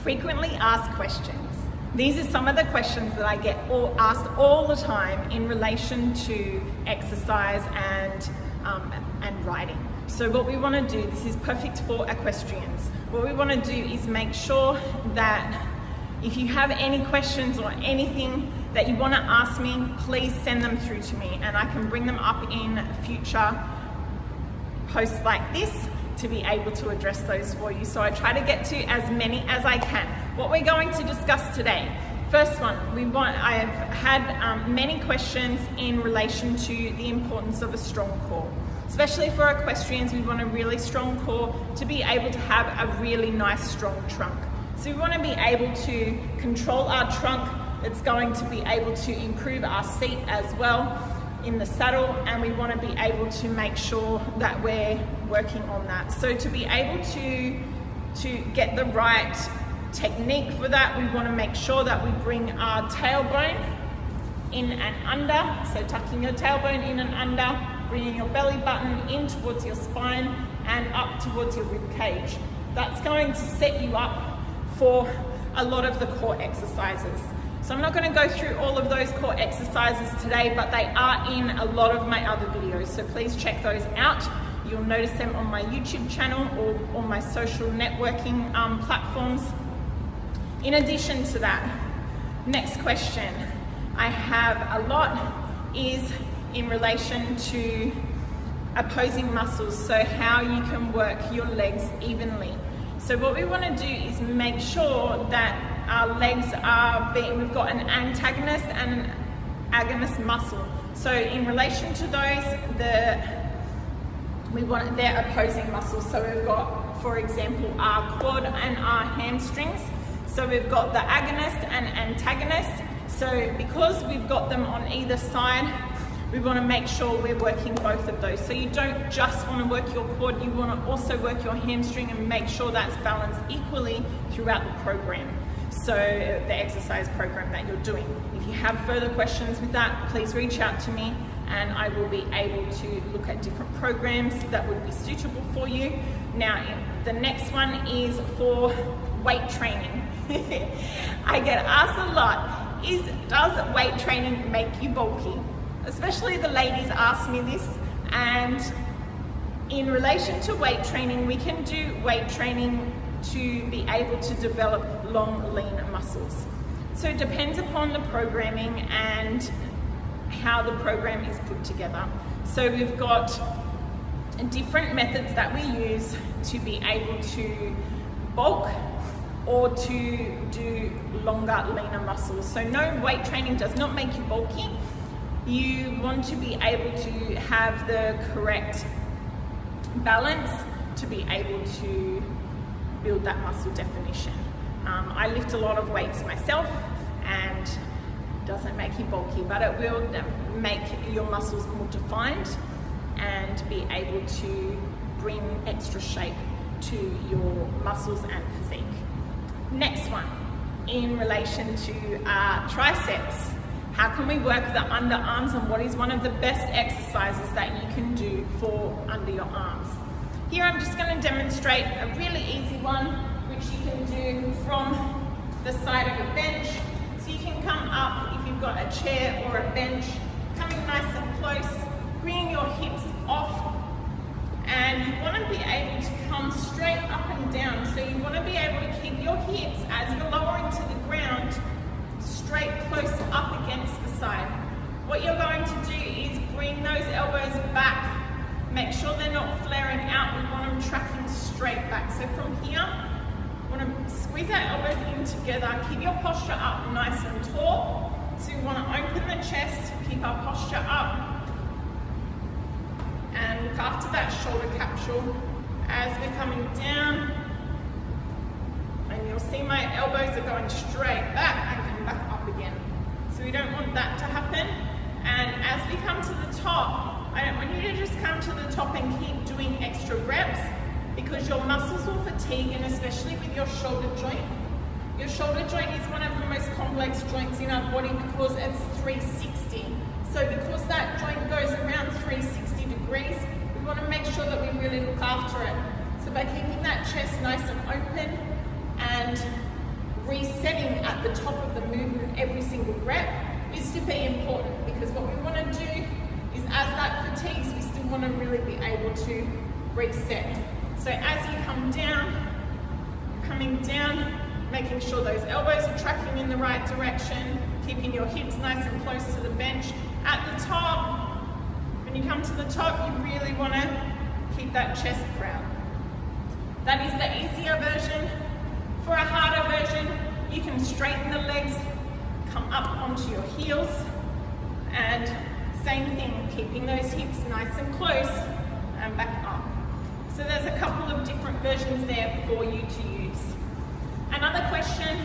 Frequently asked questions. These are some of the questions that I get asked all the time in relation to exercise and riding. So what we want to do, this is perfect for equestrians. What we want to do is make sure that if you have any questions or anything that you want to ask me, please send them through to me and I can bring them up in future posts like this to be able to address those for you. So I try to get to as many as I can. What we're going to discuss today, first one, I have had many questions in relation to the importance of a strong core. Especially for equestrians, we want a really strong core to be able to have a really nice strong trunk. So we want to be able to control our trunk. It's going to be able to improve our seat as well in the saddle, and we want to be able to make sure that we're working on that. So to be able to get the right technique for that, we want to make sure that we bring our tailbone in and under. So tucking your tailbone in and under, bringing your belly button in towards your spine and up towards your rib cage. That's going to set you up for a lot of the core exercises. So I'm not going to go through all of those core exercises today, but they are in a lot of my other videos. So please check those out. You'll notice them on my YouTube channel or on my social networking platforms. In addition to that, next question I have a lot is in relation to opposing muscles, so how you can work your legs evenly. So what we want to do is make sure that our legs we've got an antagonist and an agonist muscle. So in relation to those, they're opposing muscles. So we've got, for example, our quad and our hamstrings. So we've got the agonist and antagonist. So because we've got them on either side, we want to make sure we're working both of those. So you don't just want to work your quad, you want to also work your hamstring and make sure that's balanced equally throughout the program. So the exercise program that you're doing. If you have further questions with that, please reach out to me and I will be able to look at different programs that would be suitable for you. Now, the next one is for weight training. I get asked a lot, does weight training make you bulky? Especially the ladies ask me this, and in relation to weight training, we can do weight training to be able to develop long, lean muscles. So it depends upon the programming and how the program is put together. So we've got different methods that we use to be able to bulk or to do longer, leaner muscles. So no, weight training does not make you bulky. You want to be able to have the correct balance to be able to build that muscle definition. I lift a lot of weights myself and it doesn't make you bulky, but it will make your muscles more defined and be able to bring extra shape to your muscles and physique. Next one, in relation to triceps. How can we work the underarms and what is one of the best exercises that you can do for under your arms? Here I'm just going to demonstrate a really easy one which you can do from the side of a bench. So you can come up if you've got a chair or a bench, coming nice and close, bringing your hips off, and you want to be able to come straight up and down. So you want to be able to keep your hips as you're lowering to the ground straight close up against the side. What you're going to do is bring those elbows back. Make sure they're not flaring out. We want them tracking straight back. So from here, we want to squeeze our elbows in together. Keep your posture up nice and tall. So we want to open the chest, keep our posture up, and look after that shoulder capsule as we're coming down. And you'll see my elbows are going straight back and come back up again. So we don't want that to happen. And as we come to the top, I don't want you to just come to the top and keep doing extra reps because your muscles will fatigue, and especially with your shoulder joint. Your shoulder joint is one of the most complex joints in our body because it's 360. So because that joint goes around 360 degrees, we want to make sure that we really look after it. So by keeping that chest nice and open and resetting at the top of the movement every single rep is super important, because what we want to do is, as that fatigues, we still want to really be able to reset. So as you come down, coming down, making sure those elbows are tracking in the right direction, keeping your hips nice and close to the bench. At the top, when you come to the top, you really want to keep that chest proud. That is the easier version. For a harder version, you can straighten the legs, come up onto your heels, and same thing, keeping those hips nice and close and back up. So there's a couple of different versions there for you to use. Another question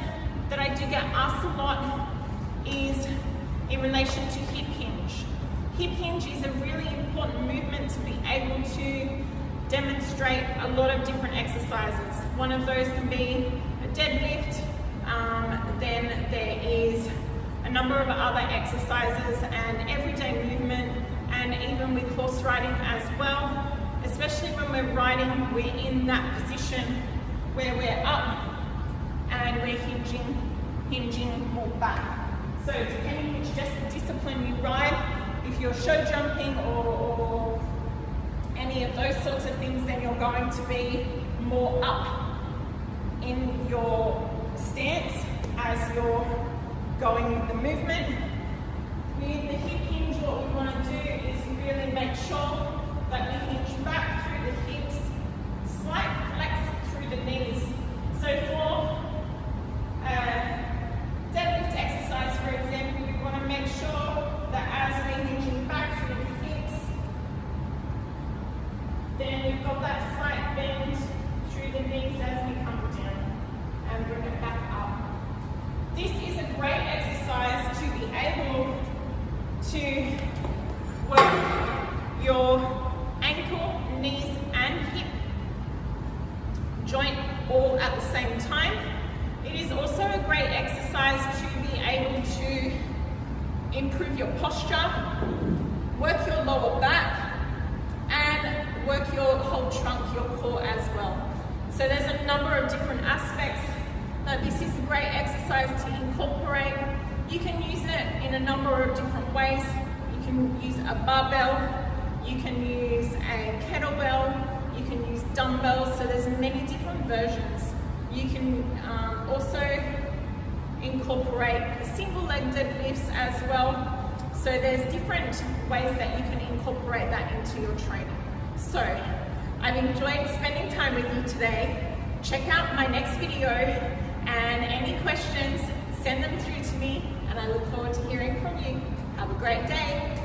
that I do get asked a lot is in relation to hip hinge. Hip hinge is a really important movement to be able to demonstrate a lot of different exercises. One of those can be a deadlift, then there is a number of other exercises and everyday movement, and even with horse riding as well, especially when we're riding, we're in that position where we're up and we're hinging more back. So depending which discipline you ride, if you're show jumping or any of those sorts of things, then you're going to be more up in your stance as you're going with the movement. With the hip hinge, what we want to do is really make sure that we hinge back through the hips, slight flex through the knees. So for deadlift exercise, for example, we want to make sure that as we're hinging back through the hips, then we've got that slight bend through the knees as we come down and bring it back up. This is a great exercise to be able to work your ankle, knees, and hip joint all at the same time. It is also a great exercise to be able to improve your posture, work your lower back, and work your whole trunk, your core as well. So there's a number of different aspects that this is a great exercise to incorporate. You can use it in a number of different ways. You can use a barbell, you can use a kettlebell, you can use dumbbells, so there's many different versions. You can also incorporate single leg deadlifts as well. So there's different ways that you can incorporate that into your training. So I've enjoyed spending time with you today. Check out my next video, and any questions, send them through to me, and I look forward to hearing from you. Have a great day.